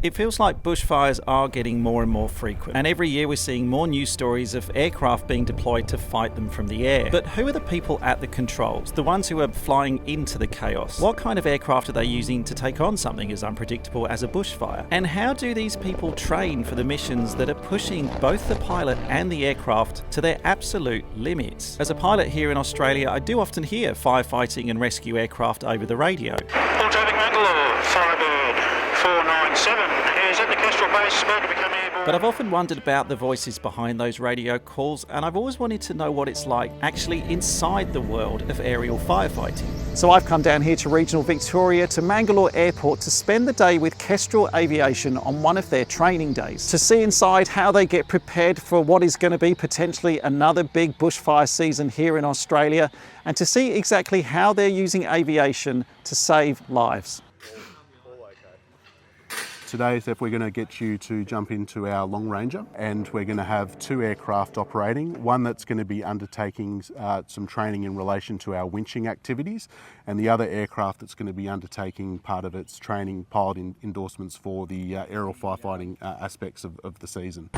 It feels like bushfires are getting more and more frequent, and every year we're seeing more news stories of aircraft being deployed to fight them from the air. But who are the people at the controls, the ones who are flying into the chaos? What kind of aircraft are they using to take on something as unpredictable as a bushfire? And how do these people train for the missions that are pushing both the pilot and the aircraft to their absolute limits? As a pilot here in Australia, I do often hear firefighting and rescue aircraft over the radio. All traffic Mangalore, Firebird 497 is at the Kestrel base, about to become airborne. But I've often wondered about the voices behind those radio calls, and I've always wanted to know what it's like actually inside the world of aerial firefighting. So I've come down here to regional Victoria to Mangalore Airport to spend the day with Kestrel Aviation on one of their training days, to see inside how they get prepared for what is going to be potentially another big bushfire season here in Australia, and to see exactly how they're using aviation to save lives. Today, Steph, we're going to get you to jump into our Longranger, and we're going to have two aircraft operating. One that's going to be undertaking some training in relation to our winching activities, and the other aircraft that's going to be undertaking part of its training pilot endorsements for the aerial firefighting aspects of the season.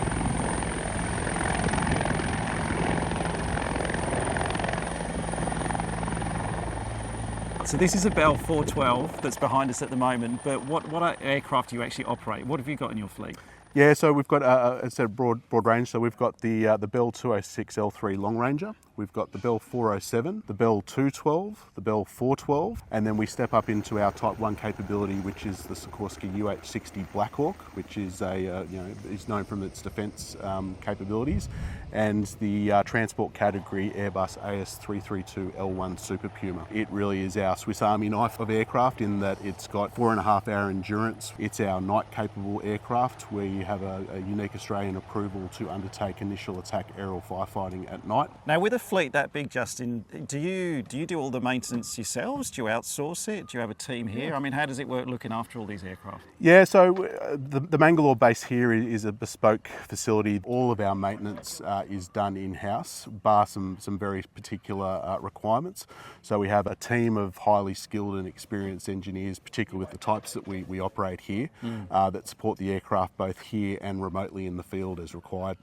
So this is a Bell 412 that's behind us at the moment, but what aircraft do you actually operate? What have you got in your fleet? Yeah, so we've got a broad range. So we've got the Bell 206 L3 Longranger, we've got the Bell 407, the Bell 212, the Bell 412, and then we step up into our Type 1 capability, which is the Sikorsky UH-60 Blackhawk, which is is known from its defence capabilities, and the transport category Airbus AS332 L1 Super Puma. It really is our Swiss Army knife of aircraft in that it's got 4.5 hour endurance. It's our night capable aircraft. We have a unique Australian approval to undertake initial attack aerial firefighting at night. Now, with a fleet that big, Justin, do you do all the maintenance yourselves? Do you outsource it? Do you have a team here? I mean, how does it work looking after all these aircraft? Yeah, so the Mangalore base here is a bespoke facility. All of our maintenance is done in-house, bar some very particular requirements. So we have a team of highly skilled and experienced engineers, particularly with the types that we operate here, that support the aircraft both here and remotely in the field as required.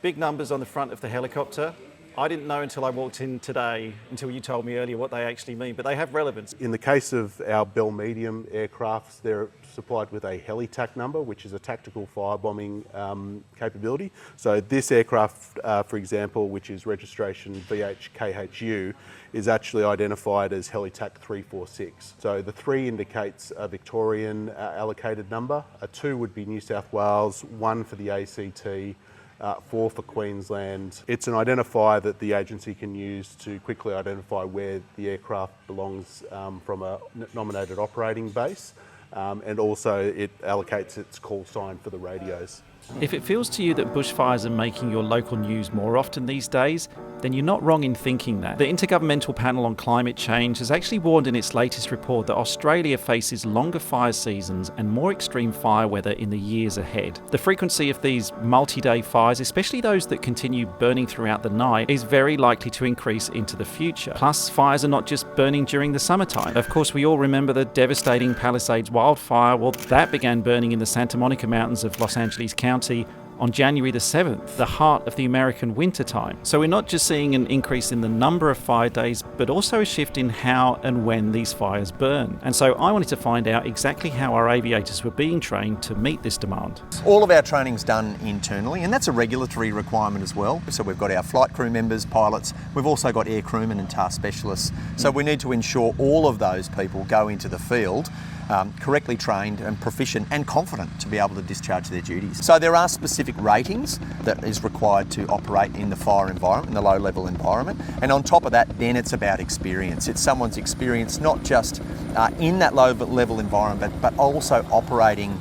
Big numbers on the front of the helicopter. I didn't know until I walked in today, until you told me earlier what they actually mean, but they have relevance. In the case of our Bell medium aircrafts, they're supplied with a HeliTAC number, which is a tactical firebombing capability. So this aircraft, for example, which is registration VHKHU, is actually identified as HeliTAC 346. So the 3 indicates a Victorian allocated number, a 2 would be New South Wales, 1 for the ACT, 4 for Queensland. It's an identifier that the agency can use to quickly identify where the aircraft belongs from a nominated operating base, and also it allocates its call sign for the radios. If it feels to you that bushfires are making your local news more often these days, then you're not wrong in thinking that. The Intergovernmental Panel on Climate Change has actually warned in its latest report that Australia faces longer fire seasons and more extreme fire weather in the years ahead. The frequency of these multi-day fires, especially those that continue burning throughout the night, is very likely to increase into the future. Plus, fires are not just burning during the summertime. Of course, we all remember the devastating Palisades wildfire. Well, that began burning in the Santa Monica Mountains of Los Angeles County on January the 7th, the heart of the American wintertime. So we're not just seeing an increase in the number of fire days, but also a shift in how and when these fires burn. And so I wanted to find out exactly how our aviators were being trained to meet this demand. All of our training's done internally, and that's a regulatory requirement as well. So we've got our flight crew members, pilots, we've also got air crewmen and task specialists. So we need to ensure all of those people go into the field correctly trained and proficient and confident to be able to discharge their duties. So there are specific ratings that is required to operate in the fire environment, in the low level environment, and on top of that then it's about experience. It's someone's experience not just in that low level environment but also operating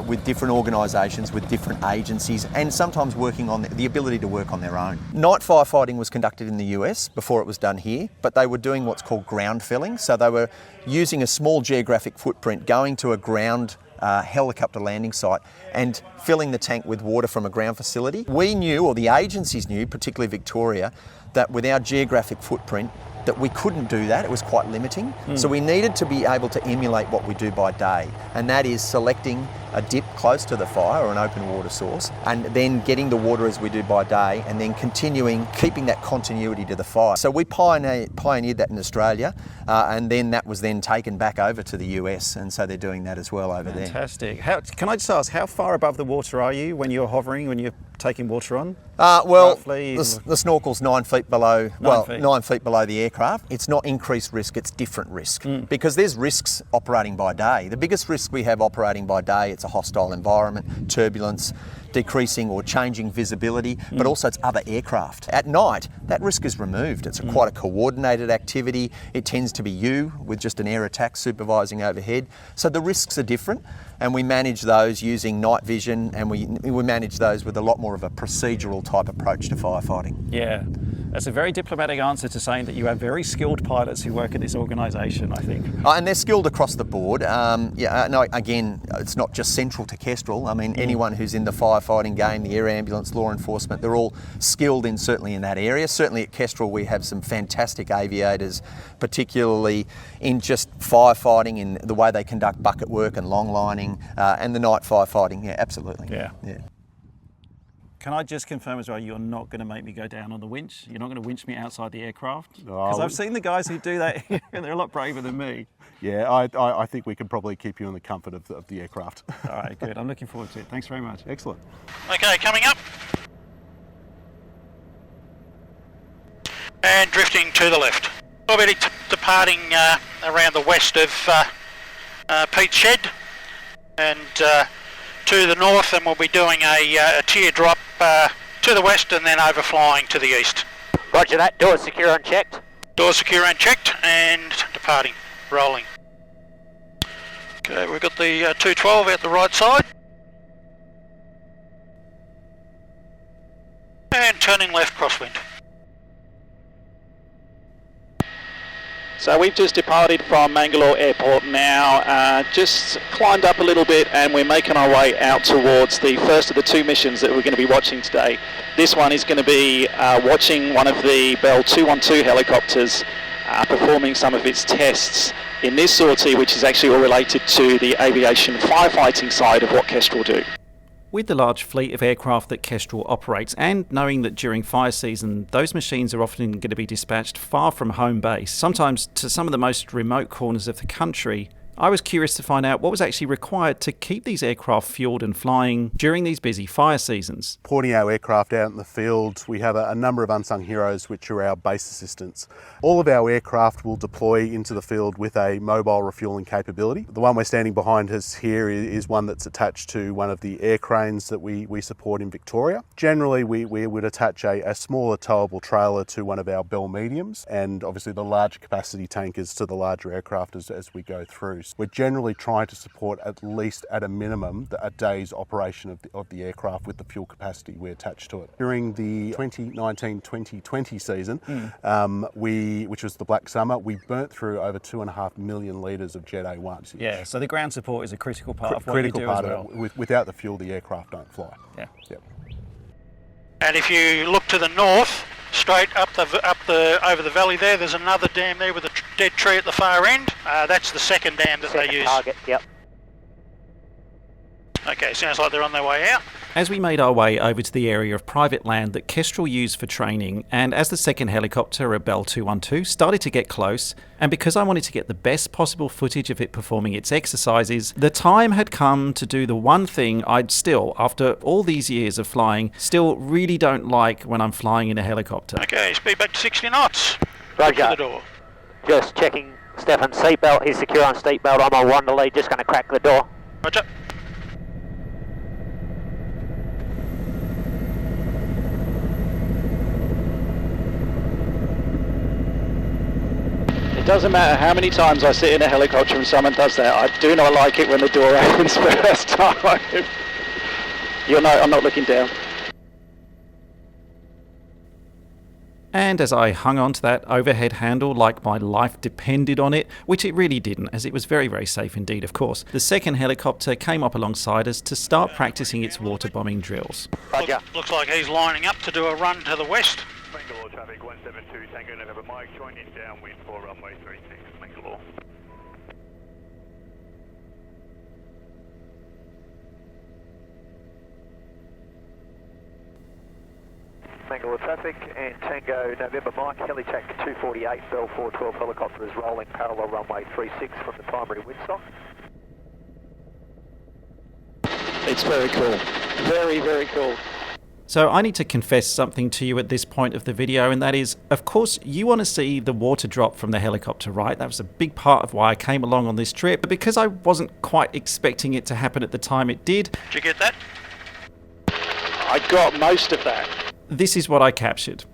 with different organisations, with different agencies, and sometimes working on the ability to work on their own. Night firefighting was conducted in the US before it was done here, but they were doing what's called ground felling. So they were using a small geographic footprint, going to a ground helicopter landing site and filling the tank with water from a ground facility. We knew, or the agencies knew, particularly Victoria, that with our geographic footprint, that we couldn't do that. It was quite limiting. So we needed to be able to emulate what we do by day, and that is selecting a dip close to the fire or an open water source, and then getting the water as we do by day, and then continuing, keeping that continuity to the fire. So we pioneered that in Australia, and then that was then taken back over to the US, and so they're doing that as well over there. Fantastic. Can I just ask, how far above the water are you when you're hovering, when you're taking water on? Well, Roughly? the snorkel's 9 feet below. 9 feet below the aircraft. It's not increased risk; it's different risk because there's risks operating by day. The biggest risk we have operating by day, it's a hostile environment, turbulence, decreasing or changing visibility, but also it's other aircraft. At night, that risk is removed. It's quite a coordinated activity. It tends to be you with just an air attack supervising overhead. So the risks are different, and we manage those using night vision, and we manage those with a lot more of a procedural type approach to firefighting. Yeah, that's a very diplomatic answer to saying that you have very skilled pilots who work at this organisation, I think. And they're skilled across the board. Again, it's not just central to Kestrel. I mean, anyone who's in the firefighting game, the air ambulance, law enforcement, they're all skilled certainly in that area. Certainly at Kestrel we have some fantastic aviators, particularly in just firefighting, in the way they conduct bucket work and long lining, and the night firefighting. Yeah, absolutely. Yeah. Can I just confirm as well, you're not going to make me go down on the winch? You're not going to winch me outside the aircraft? Because I've seen the guys who do that here, and they're a lot braver than me. Yeah, I think we can probably keep you in the comfort of the aircraft. All right, good. I'm looking forward to it. Thanks very much. Excellent. Okay, coming up. And drifting to the left. We'll be departing around the west of Pete's Shed, and to the north, and we'll be doing a teardrop to the west and then overflying to the east. Roger that. Doors secure and checked. Doors secure and checked, and departing. Rolling. Okay, we've got the 212 out the right side. And turning left crosswind. So we've just departed from Mangalore Airport now, just climbed up a little bit, and we're making our way out towards the first of the two missions that we're going to be watching today. This one is going to be watching one of the Bell 212 helicopters performing some of its tests in this sortie, which is actually all related to the aviation firefighting side of what Kestrel do. With the large fleet of aircraft that Kestrel operates, and knowing that during fire season those machines are often going to be dispatched far from home base, sometimes to some of the most remote corners of the country, I was curious to find out what was actually required to keep these aircraft fueled and flying during these busy fire seasons. Porting our aircraft out in the field, we have a number of unsung heroes which are our base assistants. All of our aircraft will deploy into the field with a mobile refueling capability. The one we're standing behind us here is one that's attached to one of the air cranes that we support in Victoria. Generally we would attach a smaller towable trailer to one of our Bell mediums, and obviously the larger capacity tankers to the larger aircraft as we go through. We're generally trying to support at least at a minimum a day's operation of the aircraft with the fuel capacity we attach to it. During the 2019-2020 season, which was the Black Summer, we burnt through over 2.5 million litres of Jet A1. Yeah, so the ground support is a critical part of what you do as well. Without the fuel, the aircraft don't fly. Yeah. Yep. And if you look to the north, straight up over the valley there's another dam there with a dead tree at the far end. That's the second dam that they use. Target, yep. Okay, sounds like they're on their way out. As we made our way over to the area of private land that Kestrel used for training, and as the second helicopter, a Bell 212, started to get close, and because I wanted to get the best possible footage of it performing its exercises, the time had come to do the one thing I'd still, after all these years of flying, still really don't like when I'm flying in a helicopter. Okay, speed back to 60 knots. Roger. To the door. Just checking Stefan's seatbelt. He's secure on seatbelt. I'm on one to lead, just going to crack the door. Roger. It doesn't matter how many times I sit in a helicopter and someone does that, I do not like it when the door opens first time. You'll know I'm not looking down. And as I hung on to that overhead handle like my life depended on it, which it really didn't, as it was very, very safe indeed, of course, the second helicopter came up alongside us to start practicing its water bombing drills. Roger. Looks like he's lining up to do a run to the west. Bangalore traffic 172 Tango November Mike, join in downwind for runway 36, Bangalore. Bangalore traffic and Tango November Mike, Helitac 248, Bell 412 helicopter is rolling parallel runway 36 from the primary windsock. It's very cool. Very, very cool. So I need to confess something to you at this point of the video, and that is, of course, you want to see the water drop from the helicopter, right? That was a big part of why I came along on this trip, but because I wasn't quite expecting it to happen at the time it did. Did you get that? I got most of that. This is what I captured.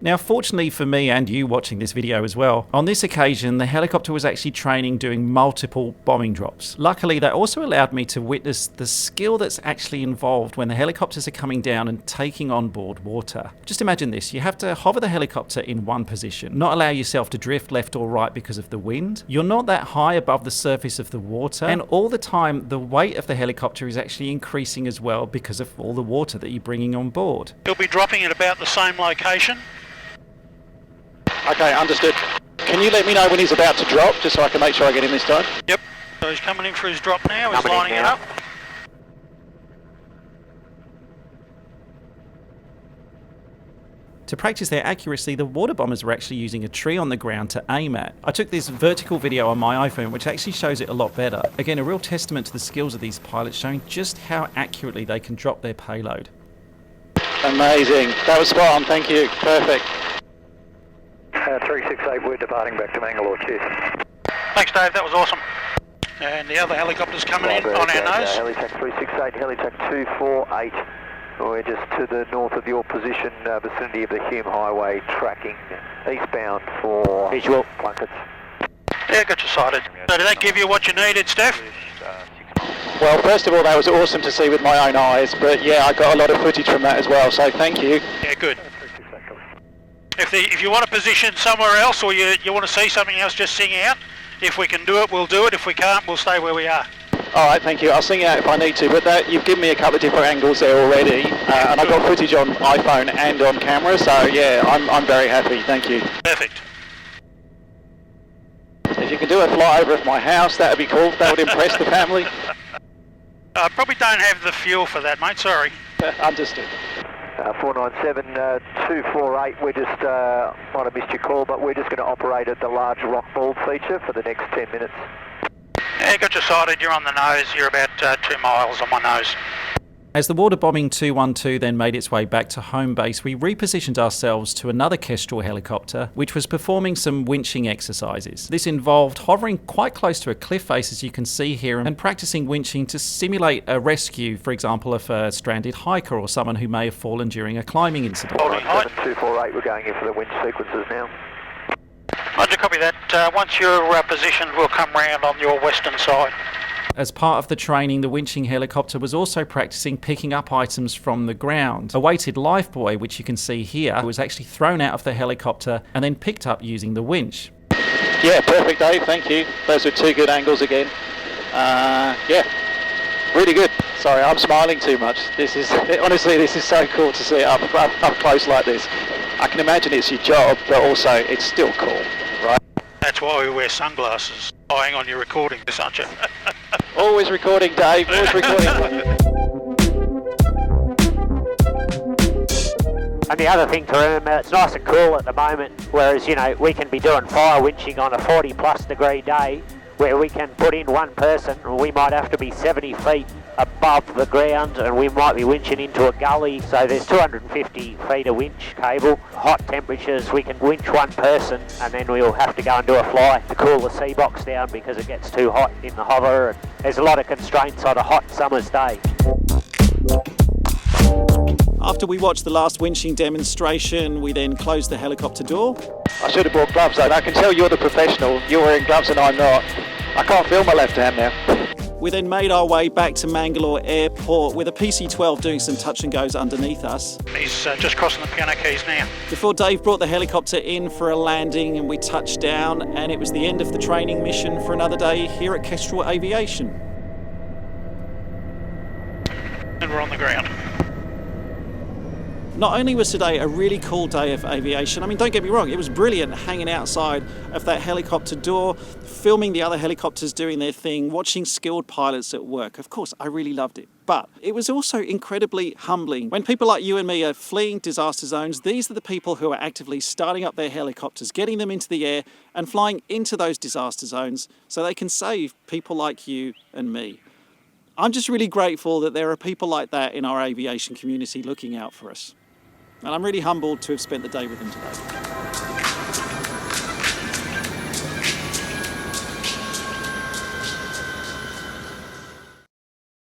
Now, fortunately for me and you watching this video as well, on this occasion the helicopter was actually training doing multiple bombing drops. Luckily, that also allowed me to witness the skill that's actually involved when the helicopters are coming down and taking on board water. Just imagine this, you have to hover the helicopter in one position, not allow yourself to drift left or right because of the wind. You're not that high above the surface of the water, and all the time the weight of the helicopter is actually increasing as well because of all the water that you're bringing on board. He'll be dropping at about the same location. Okay, understood. Can you let me know when he's about to drop, just so I can make sure I get him this time? Yep. So he's coming in for his drop now, he's Coming in lining it now. up. To practice their accuracy, the water bombers were actually using a tree on the ground to aim at. I took this vertical video on my iPhone, which actually shows it a lot better. Again, a real testament to the skills of these pilots, showing just how accurately they can drop their payload. Amazing. That was spot on, thank you. Perfect. 368, we're departing back to Bangalore, cheers. Thanks Dave, that was awesome. And the other helicopter's coming in on our nose. Helitac 368, Helitac 248. We're just to the north of your position, vicinity of the Hume Highway, tracking eastbound for Visual. Plunkets. Yeah, got you sighted. So did that give you what you needed, Steph? Well, first of all, that was awesome to see with my own eyes, but yeah, I got a lot of footage from that as well, so thank you. Yeah, good. If you want to position somewhere else or you want to see something else, just sing out. If we can do it, we'll do it. If we can't, we'll stay where we are. All right, thank you. I'll sing out if I need to, but you've given me a couple of different angles there already, and I've got footage on iPhone and on camera, so yeah, I'm very happy. Thank you. Perfect. If you can do a flyover of my house, that would be cool. That would impress the family. I probably don't have the fuel for that, mate. Sorry. Understood. 497, 248, we're just, might have missed your call, but we're just going to operate at the large rock ball feature for the next 10 minutes. Yeah, got you sighted. You're on the nose. You're about 2 miles on my nose. As the water bombing 212 then made its way back to home base, we repositioned ourselves to another Kestrel helicopter, which was performing some winching exercises. This involved hovering quite close to a cliff face, as you can see here, and practicing winching to simulate a rescue, for example, of a stranded hiker or someone who may have fallen during a climbing incident. 248, we're going in for the winch sequences now. Roger, copy that. Once you're positioned, we'll come round on your western side. As part of the training, the winching helicopter was also practicing picking up items from the ground. A weighted lifebuoy, which you can see here, was actually thrown out of the helicopter and then picked up using the winch. Yeah, perfect, Dave. Thank you. Those were two good angles again. Yeah, really good. Sorry, I'm smiling too much. Honestly, this is so cool to see it up close like this. I can imagine it's your job, but also it's still cool, right? That's why we wear sunglasses. Eyeing on your recording, aren't you? Always recording, Dave. Always recording. And the other thing to remember, it's nice and cool at the moment, whereas, you know, we can be doing fire winching on a 40+ degree day, where we can put in one person, and we might have to be 70 feet above the ground, and we might be winching into a gully, so there's 250 feet of winch cable. Hot temperatures, we can winch one person, and then we'll have to go and do a fly to cool the sea box down because it gets too hot in the hover, and there's a lot of constraints on a hot summer's day. After we watched the last winching demonstration, we then closed the helicopter door. I should have brought gloves, though. I can tell you're the professional. You're wearing gloves and I'm not. I can't feel my left hand now. We then made our way back to Mangalore Airport with a PC-12 doing some touch and goes underneath us. He's just crossing the piano keys now. Before Dave brought the helicopter in for a landing and we touched down, and it was the end of the training mission for another day here at Kestrel Aviation. And we're on the ground. Not only was today a really cool day of aviation, I mean, don't get me wrong, it was brilliant hanging outside of that helicopter door, filming the other helicopters doing their thing, watching skilled pilots at work. Of course, I really loved it. But it was also incredibly humbling. When people like you and me are fleeing disaster zones, these are the people who are actively starting up their helicopters, getting them into the air and flying into those disaster zones so they can save people like you and me. I'm just really grateful that there are people like that in our aviation community looking out for us. And I'm really humbled to have spent the day with them today.